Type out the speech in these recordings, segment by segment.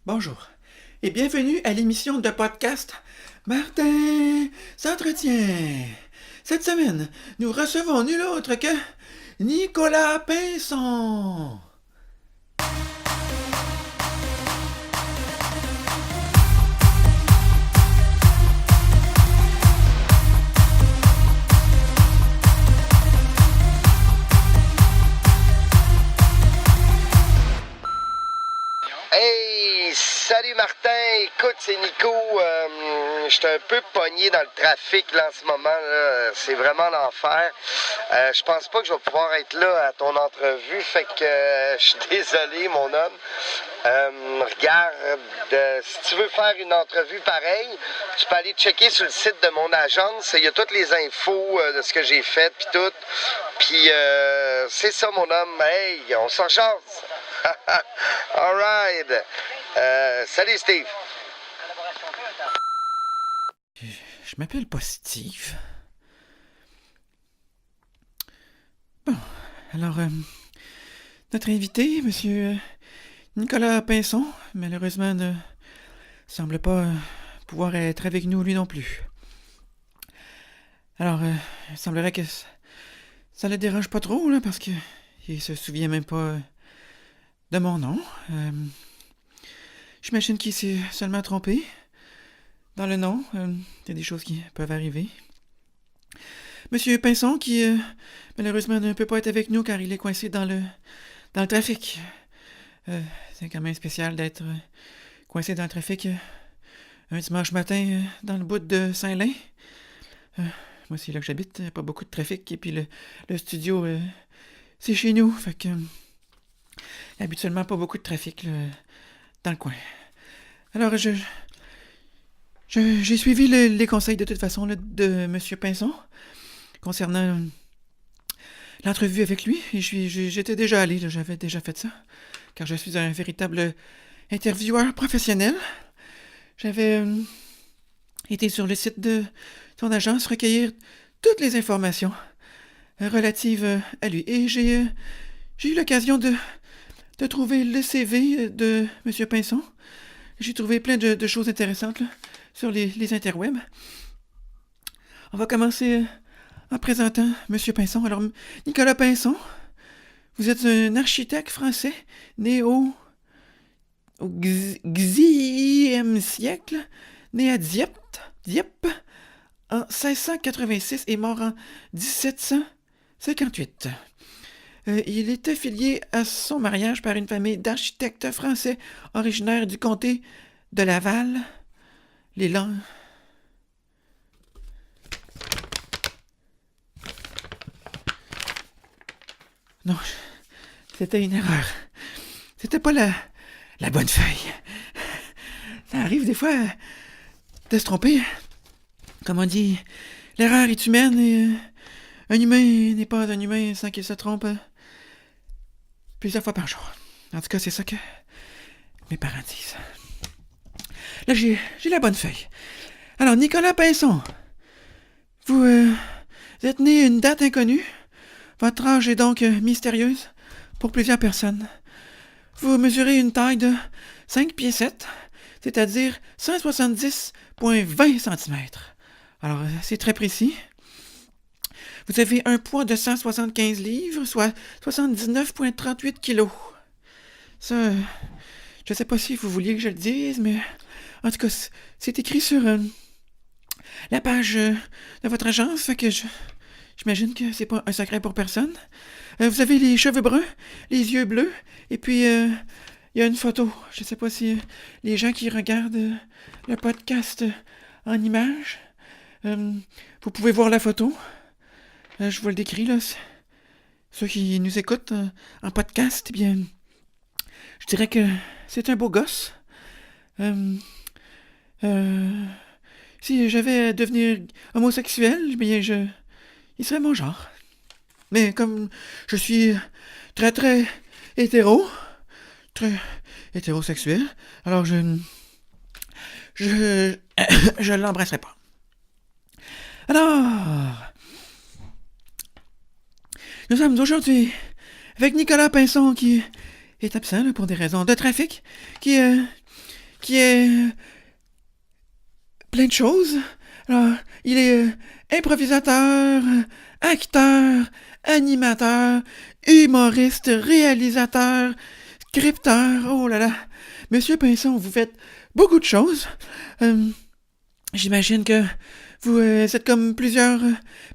Bonjour et bienvenue à l'émission de podcast Martin s'entretient. Cette semaine, nous recevons nul autre que Nicolas Pinson. Hey, salut Martin, écoute, c'est Nico. J'étais un peu pogné dans le trafic là, en ce moment. Là. C'est vraiment l'enfer. Je pense pas que je vais pouvoir être là à ton entrevue, fait que je suis désolé, mon homme. Regarde, si tu veux faire une entrevue pareille, tu peux aller checker sur le site de mon agence. Il y a toutes les infos de ce que j'ai fait, puis tout. Puis c'est ça, mon homme. Hey, on s'en jase. All right. Salut, Steve. Je m'appelle pas Steve. Bon, alors, notre invité, monsieur Nicolas Pinson, malheureusement ne semble pas pouvoir être avec nous lui non plus. Alors, il semblerait que ça le dérange pas trop, là, parce que il se souvient même pas de mon nom. J'imagine qu'il s'est seulement trompé dans le nom. Il y a des choses qui peuvent arriver. Monsieur Pinson, qui malheureusement ne peut pas être avec nous car il est coincé dans le trafic. C'est quand même spécial d'être coincé dans le trafic un dimanche matin dans le bout de Saint-Lin. Moi, c'est là que j'habite, il n'y a pas beaucoup de trafic. Et puis le studio, c'est chez nous. Fait que habituellement pas beaucoup de trafic là, dans le coin. Alors, j'ai suivi les conseils de toute façon là, de monsieur Pinson concernant l'entrevue avec lui. Et j'étais déjà allé, là, j'avais déjà fait ça, car je suis un véritable intervieweur professionnel. J'avais été sur le site de son agence recueillir toutes les informations relatives à lui. Et j'ai eu l'occasion de trouver le CV de M. Pinson. J'ai trouvé plein de choses intéressantes là, sur les interwebs. On va commencer en présentant M. Pinson. Alors, Nicolas Pinson, vous êtes un architecte français né au Xe siècle, né à Dieppe, en 1686 et mort en 1758. Il est affilié à son mariage par une famille d'architectes français originaires du comté de Laval. Les langues. Non, c'était une erreur. C'était pas la bonne feuille. Ça arrive des fois de se tromper. Comme on dit, l'erreur est humaine et un humain n'est pas un humain sans qu'il se trompe plusieurs fois par jour. En tout cas, c'est ça que mes parents disent. Là, j'ai la bonne feuille. Alors, Nicolas Pinson, vous êtes né une date inconnue. Votre âge est donc mystérieuse pour plusieurs personnes. Vous mesurez une taille de 5 pieds 7, c'est-à-dire 170,20 cm. Alors, c'est très précis. Vous avez un poids de 175 livres, soit 79,38 kilos. Ça, je sais pas si vous vouliez que je le dise, mais en tout cas, c'est écrit sur la page de votre agence, fait que j'imagine que c'est pas un secret pour personne. Vous avez les cheveux bruns, les yeux bleus, et puis il y a une photo. Je sais pas si les gens qui regardent le podcast en images, vous pouvez voir la photo. Je vous le décris, là. Ceux qui nous écoutent en podcast, eh bien, je dirais que c'est un beau gosse. Si j'avais à devenir homosexuel, eh bien, il serait mon genre. Mais comme je suis très, très très hétérosexuel, alors je l'embrasserai pas. Alors, nous sommes aujourd'hui avec Nicolas Pinson qui est absent là, pour des raisons de trafic, qui qui est plein de choses. Alors, il est improvisateur, acteur, animateur, humoriste, réalisateur, scripteur. Oh là là. Monsieur Pinson, vous faites beaucoup de choses. J'imagine que vous êtes comme plusieurs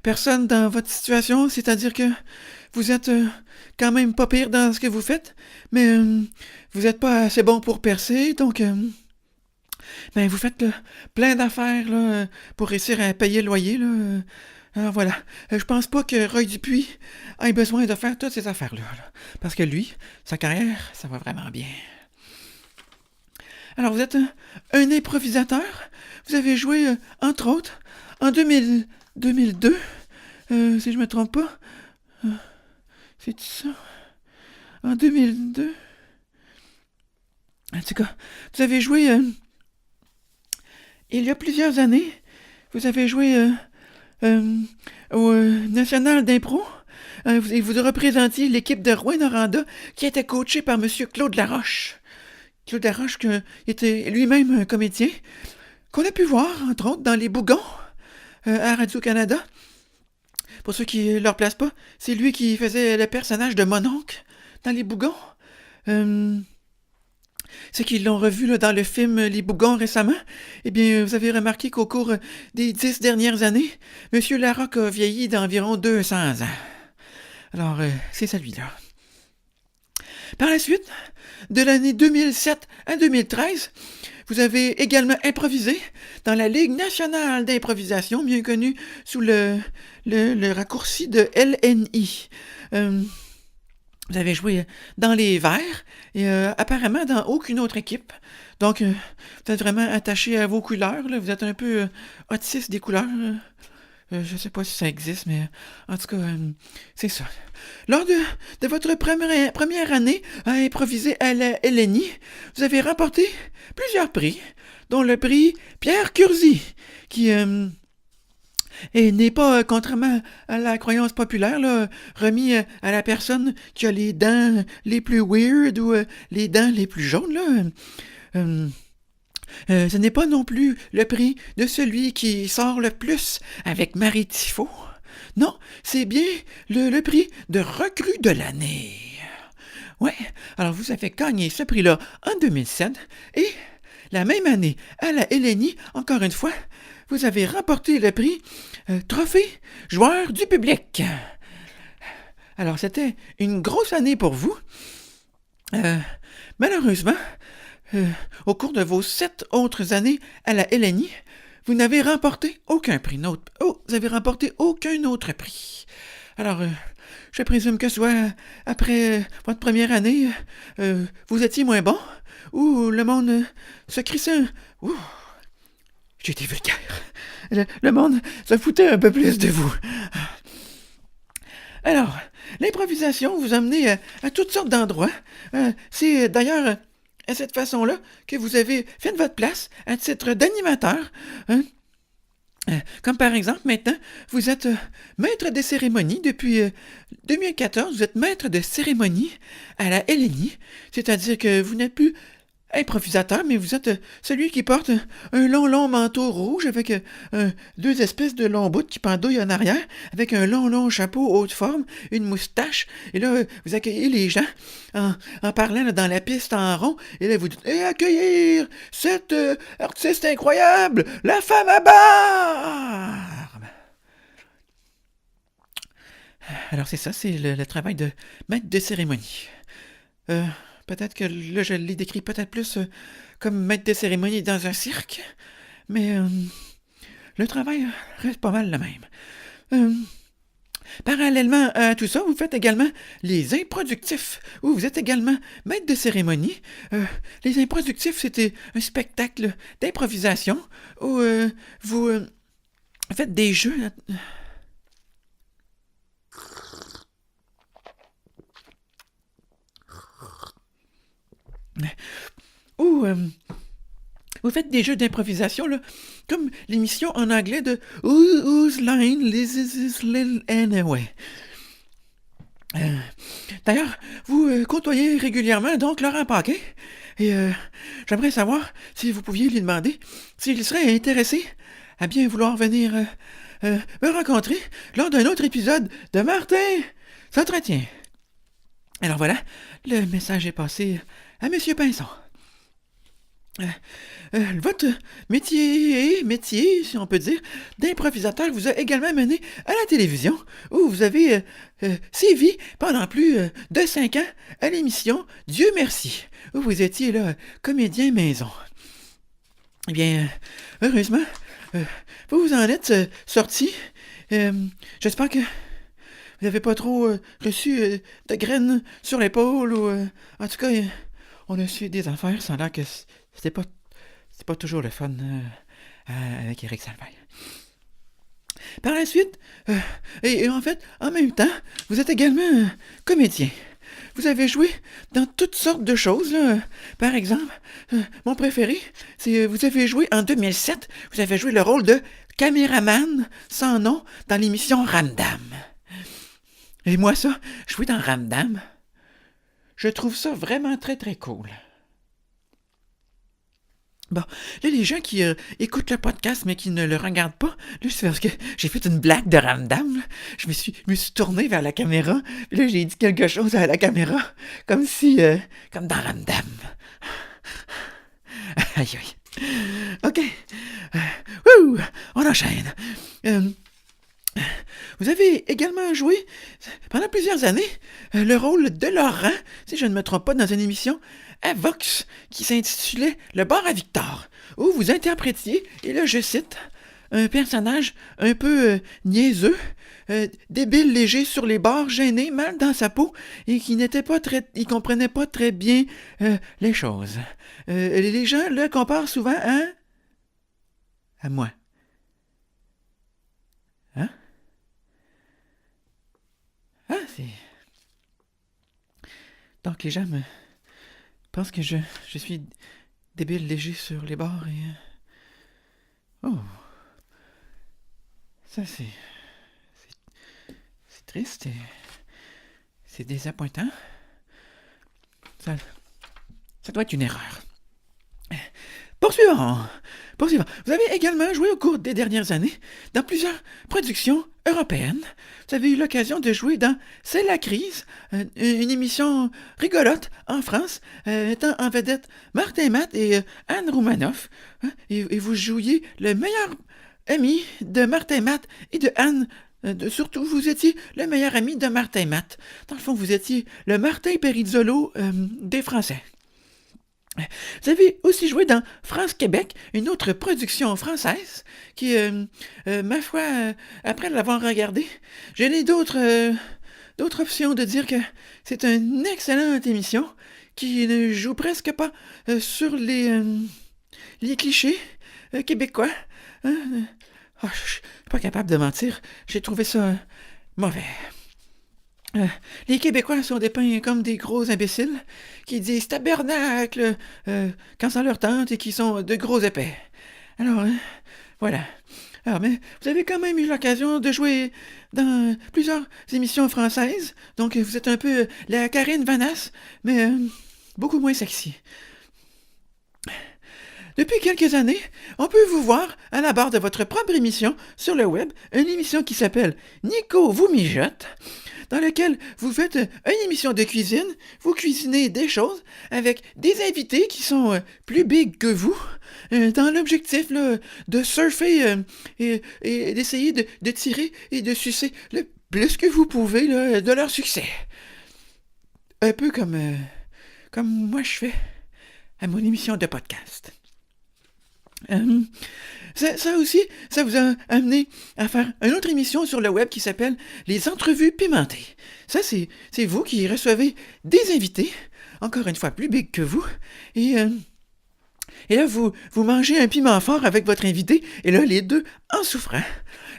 personnes dans votre situation, c'est-à-dire que vous êtes quand même pas pire dans ce que vous faites, mais vous n'êtes pas assez bon pour percer, donc vous faites plein d'affaires là, pour réussir à payer le loyer. Là. Alors voilà, je pense pas que Roy Dupuis ait besoin de faire toutes ces affaires-là, là, parce que lui, sa carrière, ça va vraiment bien. Alors vous êtes un improvisateur, vous avez joué, entre autres, en 2002, si je me trompe pas. C'est ça? En 2002? En tout cas, vous avez joué... il y a plusieurs années, vous avez joué au National d'impro. Vous représentiez l'équipe de Rouyn-Noranda qui était coachée par M. Claude Laroche. Claude Laroche, qui était lui-même un comédien, qu'on a pu voir, entre autres, dans Les Bougons, à Radio-Canada. Pour ceux qui ne leur placent pas, c'est lui qui faisait le personnage de Mononcle dans Les Bougons. Ceux qui l'ont revu là, dans le film Les Bougons récemment, eh bien, vous avez remarqué qu'au cours des 10 dernières années, M. Larocque a vieilli d'environ 200 ans. Alors, c'est celui-là. Par la suite, de l'année 2007 à 2013, vous avez également improvisé dans la Ligue nationale d'improvisation, mieux connue sous le raccourci de LNI. Vous avez joué dans les Verts et apparemment dans aucune autre équipe. Donc, vous êtes vraiment attaché à vos couleurs. Là. Vous êtes un peu autiste des couleurs. Je ne sais pas si ça existe, mais en tout cas, c'est ça. Lors de votre première année à improviser à la LNI, vous avez remporté plusieurs prix, dont le prix Pierre Curzi, qui n'est pas, contrairement à la croyance populaire, là, remis à la personne qui a les dents les plus weird ou les dents les plus jaunes. Là. Ce n'est pas non plus le prix de celui qui sort le plus avec Marie Tifo. Non, c'est bien le prix de recrue de l'année. Ouais, alors vous avez gagné ce prix-là en 2007 et la même année, à la LNI, encore une fois, vous avez remporté le prix Trophée joueur du public. Alors, c'était une grosse année pour vous. Malheureusement, au cours de vos 7 autres années à la LNI, vous n'avez remporté aucun prix. Vous avez remporté aucun autre prix. Alors, je présume que soit après votre première année, vous étiez moins bon, ou le monde se crissait. J'ai été vulgaire. Le monde se foutait un peu plus de vous. Alors, l'improvisation vous a amené à toutes sortes d'endroits. C'est d'ailleurs à cette façon-là que vous avez fait de votre place à titre d'animateur. Hein? Comme par exemple, maintenant, vous êtes maître des cérémonies depuis 2014. Vous êtes maître de cérémonie à la LNI, c'est-à-dire que vous n'êtes plus improvisateur, mais vous êtes celui qui porte un long manteau rouge avec 2 espèces de longs bouts qui pendouillent en arrière, avec un long chapeau haute forme, une moustache, et là, vous accueillez les gens en parlant là, dans la piste en rond, et là, vous dites « Et accueillir cette artiste incroyable, la femme à barbe! » Alors c'est ça, c'est le travail de maître de cérémonie. Peut-être que là, je l'ai décrit peut-être plus comme maître de cérémonie dans un cirque, mais le travail reste pas mal le même. Parallèlement à tout ça, vous faites également les improductifs, où vous êtes également maître de cérémonie. Les improductifs, c'était un spectacle d'improvisation où vous faites des jeux... Ou vous faites des jeux d'improvisation, là, comme l'émission en anglais de Whose Line This Little Anyway. D'ailleurs, vous côtoyez régulièrement donc Laurent Paquin, Et j'aimerais savoir si vous pouviez lui demander s'il serait intéressé à bien vouloir venir me rencontrer lors d'un autre épisode de Martin s'entretient. Alors voilà, le message est passé à Monsieur Pinson. Votre métier, si on peut dire, d'improvisateur vous a également mené à la télévision, où vous avez sévi pendant plus de 5 ans à l'émission Dieu merci, où vous étiez là, comédien maison. Eh bien, heureusement, vous en êtes sorti. J'espère que vous n'avez pas trop reçu de graines sur l'épaule, ou en tout cas, on a su des affaires sans l'air que c'est pas toujours le fun avec Éric Salvaille. Par la suite, et en fait, en même temps, vous êtes également comédien. Vous avez joué dans toutes sortes de choses, là. Par exemple, mon préféré, c'est vous avez joué en 2007, vous avez joué le rôle de caméraman sans nom dans l'émission Ramdam. Et moi, ça, jouer dans Ramdam, je trouve ça vraiment très très cool. Bon, là, les gens qui écoutent le podcast mais qui ne le regardent pas, là, c'est parce que j'ai fait une blague de Ramdam. Là. Je me suis tourné vers la caméra, puis là, j'ai dit quelque chose à la caméra, comme dans Ramdam. Aïe, aïe. OK. On enchaîne. Vous avez également joué, pendant plusieurs années, le rôle de Laurent, si je ne me trompe pas, dans une émission à Vox qui s'intitulait Le bar à Victor, où vous interprétiez, et là je cite, un personnage un peu niaiseux, débile léger sur les bords, gêné, mal dans sa peau, et qui il comprenait pas très bien les choses. Les gens le comparent souvent à moi. Hein? Ah, c'est... Donc les gens me pensent que je suis débile léger sur les bords et... Oh... Ça, c'est triste et... c'est désappointant. Ça doit être une erreur. Poursuivons. Vous avez également joué au cours des dernières années dans plusieurs productions européennes. Vous avez eu l'occasion de jouer dans C'est la crise, une émission rigolote en France, étant en vedette Martin Matt et Anne Roumanoff. Et vous jouiez le meilleur ami de Martin Matt et de Anne. Surtout, vous étiez le meilleur ami de Martin Matt. Dans le fond, vous étiez le Martin Perizzolo des Français. Vous avez aussi joué dans France-Québec, une autre production française qui, ma foi, après l'avoir regardée, j'ai les d'autres options de dire que c'est une excellente émission qui ne joue presque pas sur les clichés québécois. Je suis pas capable de mentir, j'ai trouvé ça mauvais. Les Québécois sont dépeints comme des gros imbéciles qui disent tabernacle quand ça leur tente et qui sont de gros épais. Alors, voilà. Alors, mais vous avez quand même eu l'occasion de jouer dans plusieurs émissions françaises, donc vous êtes un peu la Karine Vanasse, mais beaucoup moins sexy. Depuis quelques années, on peut vous voir à la barre de votre propre émission sur le web, une émission qui s'appelle Nico vous mijote, dans laquelle vous faites une émission de cuisine, vous cuisinez des choses avec des invités qui sont plus big que vous, dans l'objectif là, de surfer et d'essayer de tirer et de sucer le plus que vous pouvez là, de leur succès. Un peu comme moi je fais à mon émission de podcast. Ça aussi, ça vous a amené à faire une autre émission sur le web qui s'appelle Les Entrevues Pimentées. Ça, c'est vous qui recevez des invités, encore une fois plus big que vous, et là, vous mangez un piment fort avec votre invité, et là, les deux, en souffrant,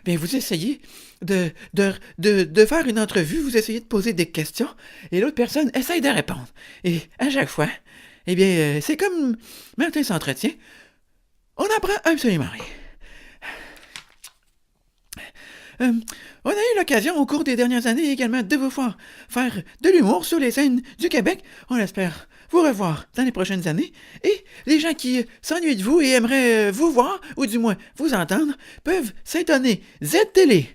bien, vous essayez de faire une entrevue, vous essayez de poser des questions, et l'autre personne essaye de répondre. Et à chaque fois, eh bien, c'est comme Martin s'entretient, on n'apprend absolument rien. On a eu l'occasion au cours des dernières années également de vous faire de l'humour sur les scènes du Québec. On espère vous revoir dans les prochaines années, et les gens qui s'ennuient de vous et aimeraient vous voir, ou du moins vous entendre, peuvent s'étonner Z-Télé,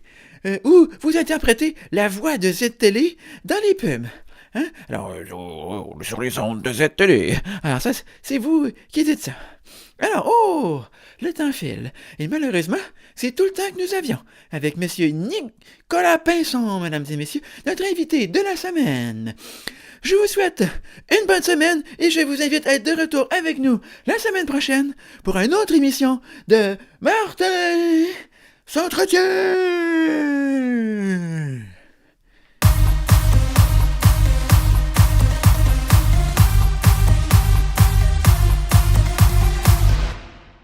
où vous interprétez la voix de Z-Télé dans les pubs. Hein? Alors, sur les ondes de Z-Télé. Alors ça, c'est vous qui dites ça. Alors, le temps file. Et malheureusement, c'est tout le temps que nous avions avec M. Nicolas Pinson, mesdames et messieurs, notre invité de la semaine. Je vous souhaite une bonne semaine et je vous invite à être de retour avec nous la semaine prochaine pour une autre émission de Martin s'entretient.